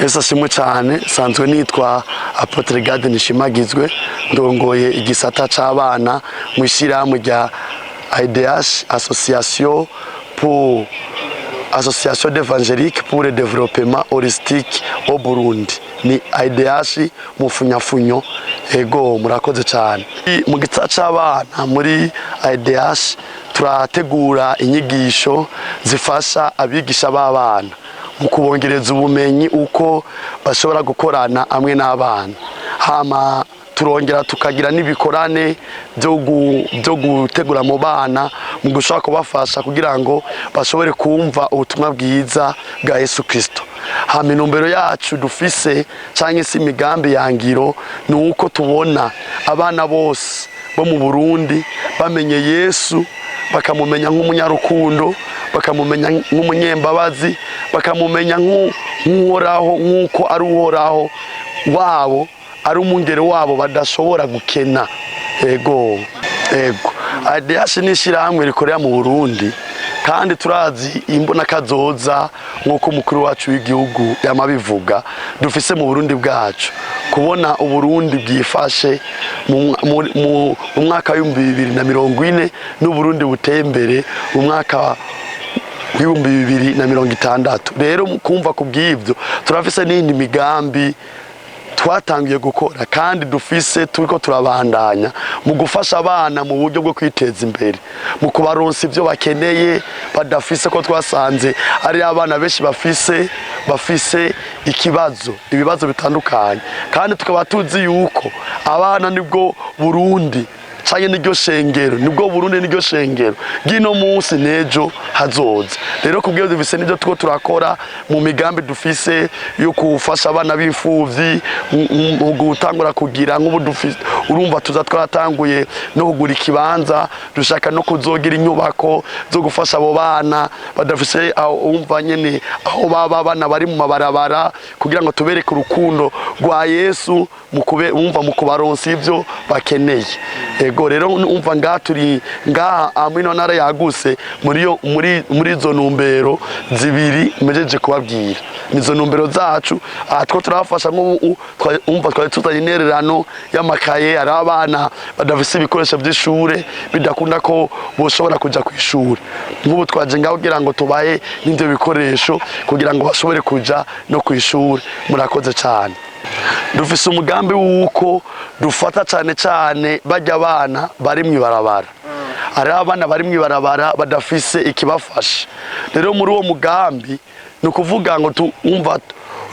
Yesu ashimwe cyane. Sanzwe nitwa Apotre Gade Nishimagizwe, ndongoye igisata c'abana mu ishyirahamwe rya IDH, Association d'évangélique pour le développement holistique au Burundi. Ni IDH mu funyafunyo. Ego murakoze cyane. Mu gisata c'abana muri IDH turategura inyigisho zifasha abigisha b'abana mu kubongereza ubumenyi uko bashobora gukorana amwe n'abana. Hama turongera tukagira n'ibikorane byo gutegura mu bana mu gushaka kubafasha kugira ngo bashobore kumva ubutumwa bwiza bwa Yesu Kristo. Hama intumbero yacu dufise cyangwa se imigambi yangiro ni uko tubona abana bose bo mu Burundi bamenye Yesu, bakamumenya nk'umunyarukundo, bakamumenya nk'umunyembabazi, bakamumenya nk'uhoraho, nk'uko ari uhoraho wabo, ari umungere wabo badashobora gukena. Ego IDH ni ishyirahamwe rikorera mu Burundi, kandi turazi imbona kazoza nk'uko umukuru wacu w'igihugu yamabivuga dufise mu Burundi bwacu, kubona uburundi bwifashe mu mwaka wa 2040 n'uburundi buteye imbere mu mwaka wa 2060. Rero kumva kubw'ibyo turafise n'indi migambi twatangiye gukora kandi dufise turiko turabandanya mu gufasha abana mu buryo bwo kwiteza imbere, mu kubaronsa ibyo bakeneye badafise, ko twasanze ari abana benshi bafise ibibazo bitandukanye, kandi tukaba tuzi yuko abana nibwo Burundi cyane niryo shengero, nibwo Burundi niryo shengero gino munsi nejo hazoza. Rero kubwiyo dufise nibyo tuko turakora mu migambi dufise yo kufasha abana b'imfuvyi, mu gutangura kugira nk'ubu dufise, urumva tuza twaratanguye no kugura ikibanza, dushaka no kuzogira inyubako zo gufasha abo bana badafise umva nyene aho baba bana bari mu mabarabara, kugira ngo tubereke urukundo rwa Yesu mu kubaronsa ivyo bakeneye. Ego rero umva turi amino ntara yaguse muri izo ntumbero zibiri mejeje kubabwira. Nizo ntumbero zacu two turafasha umva twari tuzanye intererano y'amakaye, ari abana badafise ibikoresho by'ishure bidakunda ko boshobora kuja ku ishuri. Nk'ubu twaje ngaho kugira ngo tubahe n'ivyo bikoresho kugira ngo bashobore kuja no ku ishuri. Murakoze cyane. Dufise umugambi wuko dufata cyane bajya abana bari mwibarabara, ari abana bari mwibarabara badafise ikibafasha. Rero muri uwo mugambi no kuvuga ngo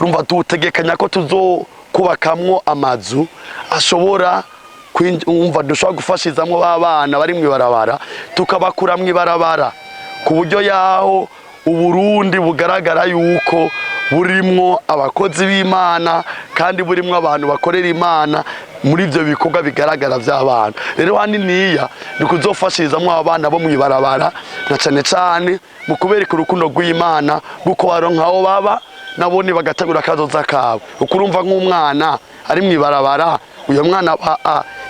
urumva tutegekanya ko tuzokubakamwo amazu ashobora dushobora gufashizamwo babana bari mwibarabara, tukabakura mwibarabara ku buryo yaho Uburundi bugaragara yuko burimwo abakozi b'Imana kandi burimwo abantu bakorera Imana muri ivyo bikorwa bigaragara by'abana. Rero haniniya ni kuzofashirizamwo abana bo mwibarabara, na cyane mu kubereka urukundo rw'Imana guko baronkaho baba nabone bagategura kazoza kabo. Ukurumva nk'umwana ari mwibarabara, uyo mwana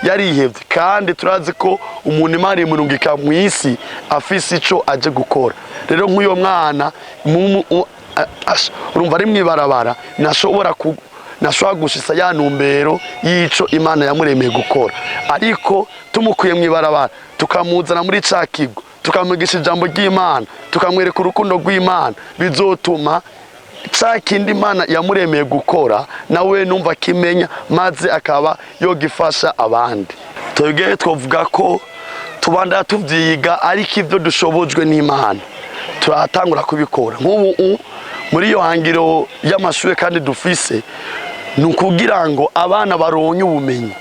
yarihevye, kandi turazi ko umuntu Imana imurungika mu isi afise ico aje gukora. Rero nk'uyo mwana urumva ari mwibarabara nashobora gushisa ya ntumbero y'ico Imana yamuremeye gukora. Ariko tumukuye mwibarabara tukamuzana muri ca kigo, tukamugisha ijambo ry'Imana, tukamwereka urukundo rw'Imana, bizotuma ca kindi Imana yamuremeye gukora nawe numva kimenya, maze akaba yogifasha abandi. Twebwe twovuga ko tubanda tuvyiga, ariko ivyo dushobojwe n'Imana turatangura kubikora. Nk'ubu muri iyo hangiro y'amashuri kandi dufise ni ukugira ngo abana baronye ubumenyi,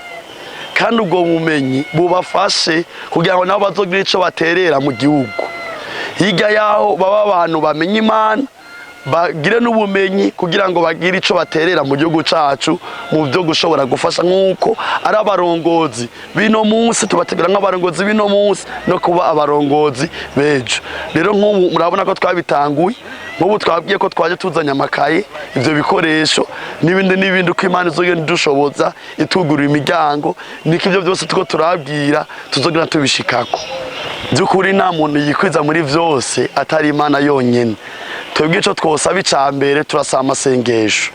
kandi ubwo bumenyi bubafashe kugira ngo nabo bazogira ico baterera mu gihugu. Hirya yaho baba abantu bamenye Imana, bagire n'ubumenyi kugira ngo bagire ico baterera mu gihugu cacu mu byo gushobora gufasha, nk'uko ari abarongozi bino munsi tubategura nk'abarongozi bino munsi no kuba abarongozi bejo. Rero nk'ubu murabona ko twabitanguye, nk'ubu twabwiye ko twaje tuzanya amakaye, ivyo bikoresho n'ibindi uko Imana izogenda dushoboza itugurira imiryango, niko ivyo byose tuko turabwira tuzogenda tubishikako. Byukuri nta muntu yikwiza muri vyose atari Imana yonyene. Twebwe ico twosaba icambere turasaba amasengesho.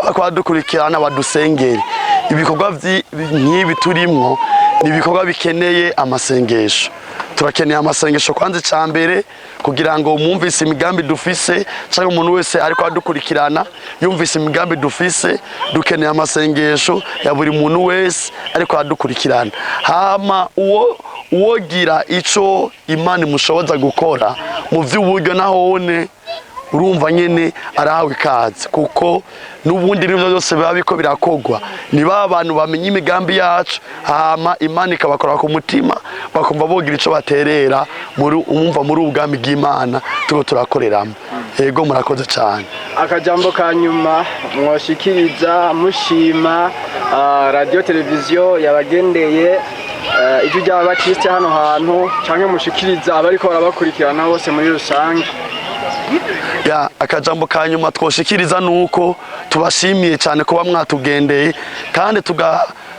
abadukurikirana badusengere. Ibikorwa nk'ibi turimwo ni ibikorwa bikeneye amasengesho. Turakeneye amasengesho kwanza cyambere kugira ngo mwumvise imigambi dufise, cyangwa umuntu wese ariko adukurikirana yumvise imigambi dufise. Dukeneye amasengesho ya buri muntu wese ariko adukurikirana. Hama uwogira ico Imana imushoboza gukora mu vy'uburyo nahone urumva nyene arahawe ikaze, kuko n'ubundi n'ibyo byose biba biko birakogwa ni abantu bamenye imigambi yacu, hama Imana ikabakora ku mutima bakumva bogira ico baterera muri ubwami bw'Imana tuko turakoreramo. Yego murakoze cyane. Akajambo kanyuma mwoshikiriza mushima radio televiziyo yabagendeye ijwi ry'Ababatiste hano hantu, canke mushikiriza abariko barabakurikirana bose muri rusange? Ya akajambo kanyuma twoshikiriza nuko tubashimiye cyane kuba mwatugendeye, kandi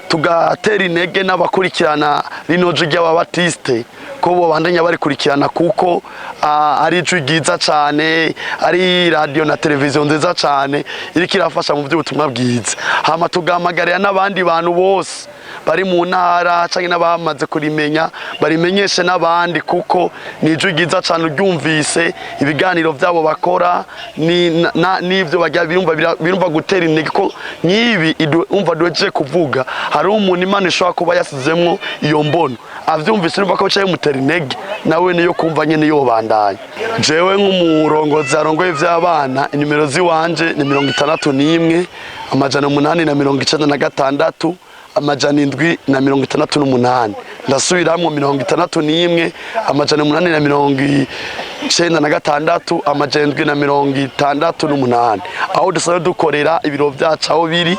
tugatera intege n'abakurikirana rino jwi ry'Ababatiste ko bo bandanya bari kurikirana, kuko ari ijwi ryiza cyane, ari radio na televiziyo nziza cyane iriko irafasha mu by'ubutumwa bwiza. Hama tugamagarira n'abandi bantu bose bari mu ntara cyangwa n'abamaze kurimenya barimenyeshe n'abandi, kuko ni ijwi ryiza cyane uryumvise ibiganiro byabo bakora n'ivyo bajya birumva gutera intege ko nyibi umva doje kuvuga hari umuntu Imana ishobora kuba yasizemwo iyo mbono avyumvise urumva ko cyaye mutera intege nawe niyo kumva nyene yo bandanye. Jewe nk'umurongozi arongoye vy'abana inimero ziwanje ni 61 amajana 896 amajana 768. Ndasubiramwo 61 amajana 896 amajana 768. Aho dusanzwe dukorera ibiro byacu aho biri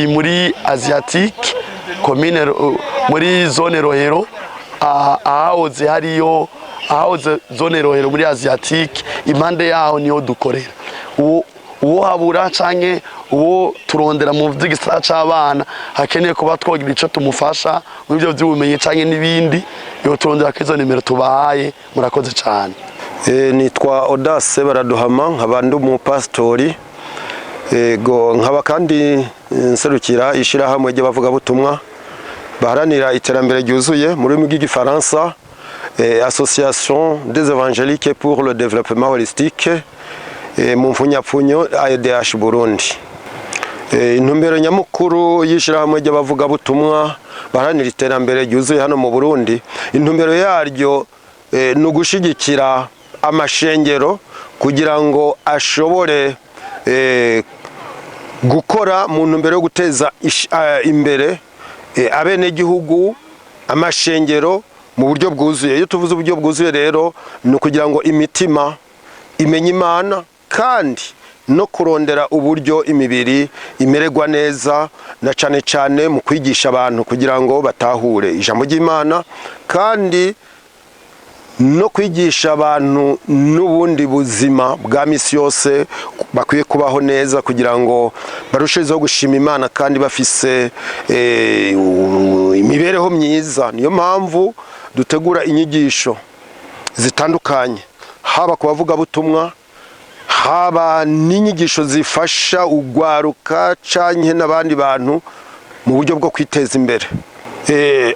muri Asiatique commune muri zone Rohero, ahahoze hariyo zone Rohero muri Asiatique, impande yaho niyo dukorera. Uwo habura canke uwo turondera mu vy'igisata c'abana hakeneye kuba twogira ico tumufasha mu byo by'ubumenyi canke n'ibindi, yo turondera kizo nimero tubahaye. Murakoze cyane. Nitwa Audace Baraduhama, nkaba ndi umupastori, nkaba kandi nserukira ishirahamwe ry'abavuga butumwa baharanira iterambere ryuzuye muri rurimi rw'igifaransa, Association des évangéliques pour le développement holistique, mu mfunyapfunyo AEDH Burundi. Intumbero nyamukuru y'ishirahamwe ry'abavuga butumwa baharanira iterambere ryuzuye hano mu Burundi, intumbero yaryo ni ugushigikira amashengero kugira ngo ashobore gukora mu ntumbero yo guteza imbere abenegihugu, amashengero mu buryo bwuzuye. Iyo tuvuze uburyo bwuzuye rero ni ukugira ngo imitima imenye Imana, kandi no kurondera uburyo imibiri imererwa neza, na cane cane mu kwigisha abantu kugira ngo batahure ijambo ry'Imana, kandi no kwigisha abantu n'ubundi buzima bwa misi yose bakwiye kubaho neza kugira ngo barusheho gushima Imana kandi bafise imibereho myiza. Niyo mpamvu dutegura inyigisho zitandukanye, haba ku bavuga butumwa, haba n'inyigisho zifasha ugwaruka canke n'abandi bantu mu buryo bwo kwiteza imbere.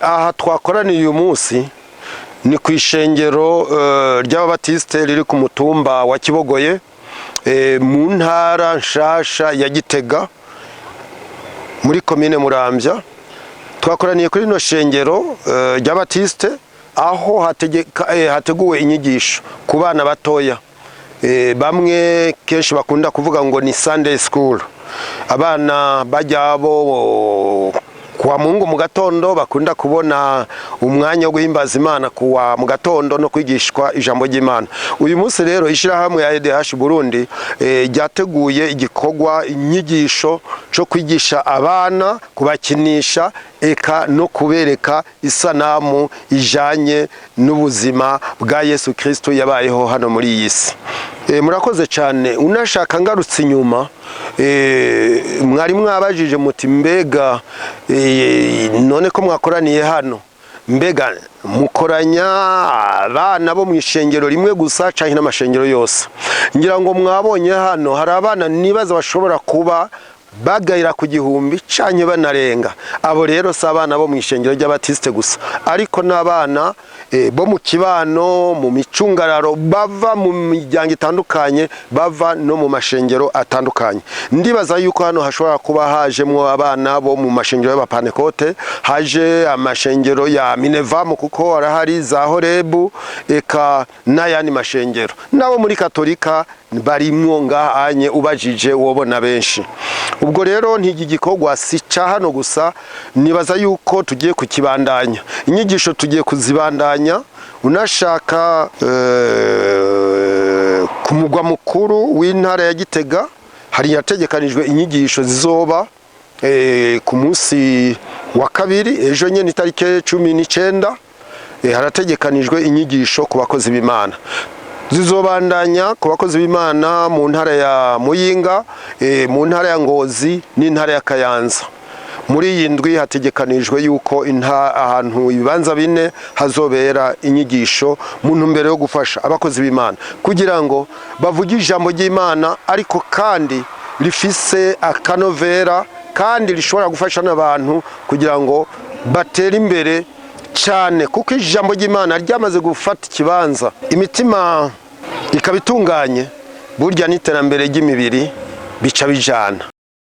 Aha twakoraniye uyu munsi ni ku ishengero ry'Ababatiste riri ku mutumba wa Kibogoye, mu ntara nshasha ya Gitega muri komine Muramvya. Twakoraniye kuri no shengero ry'Ababatiste aho hateguwe inyigisho ku bana batoya, bamwe kenshi bakunda kuvuga ngo ni Sunday school. Abana bajyabo kuwa Mungu mu gatondo bakunda kubona umwanya wo guhimbaza Imana kuwa mu gatondo no kwigishwa ijambo ry'Imana. Uyu munsi rero ishirahamwe ya AEDH Burundi ryateguye igikorwa inyigisho cyo kwigisha abana, kubakinisha eka no kubereka isanamu ijanye n'ubuzima bwa Yesu Kristo yabayeho hano muri iyi si. Murakoze cyane. Unashaka ngarutse inyuma, mwari mwabajije muti mbega none ko mwakoraniye hano, mbega mukoranya abana bo mu ishengero rimwe gusa canke n'amashengero yose? Ngira ngo mwabonye hano hari abana nibaza bashobora kuba bagayira ku gihumbi canke banarenga. Abo rero si abana bo mu ishengero ry'abatiste gusa, ariko n'abana bo mu kibano, mu micungararo, bava mu miryango itandukanye, bava no mu mashengero atandukanye. Ndibaza yuko hano hashobora kuba hajemwo abana bo mu mashengero y'abapantekote, haje amashengero ya Minevamu kuko arahari, za Horebu, eka n'ayandi mashengero. Nabo muri Katolika barimwo ngahanye, ubajije wobona benshi. Ubwo rero ntigi gikorwa si ca hano gusa, nibaza yuko tugiye kukibandanya. Inyigisho tugiye kuzibandanya, unashaka ku mugwa mukuru w'intara ya Gitega hari yategekanijwe inyigisho zizoba ku munsi wa kabiri, ejo nyene itariki 19 harategekanijwe inyigisho ku bakozi b'Imana. Zizobandanya ku bakozi b'Imana mu ntara ya Muyinga, mu ntara ya Ngozi n'intara ya Kayanza. Muri iyi ndwi hategekanijwe yuko ahantu ibibanza 4 hazobera inyigisho mu ntumbero yo gufasha abakozi b'Imana kugira ngo bavuge ijambo ry'Imana, ariko kandi rifise akanovera kandi rishobora gufasha n'abantu kugira ngo batere imbere cyane, kuko ijambo ry'Imana ryamaze gufata ikibanza, imitima ikabitunganye, burya n'iterambere ry'imibiri bica bijana.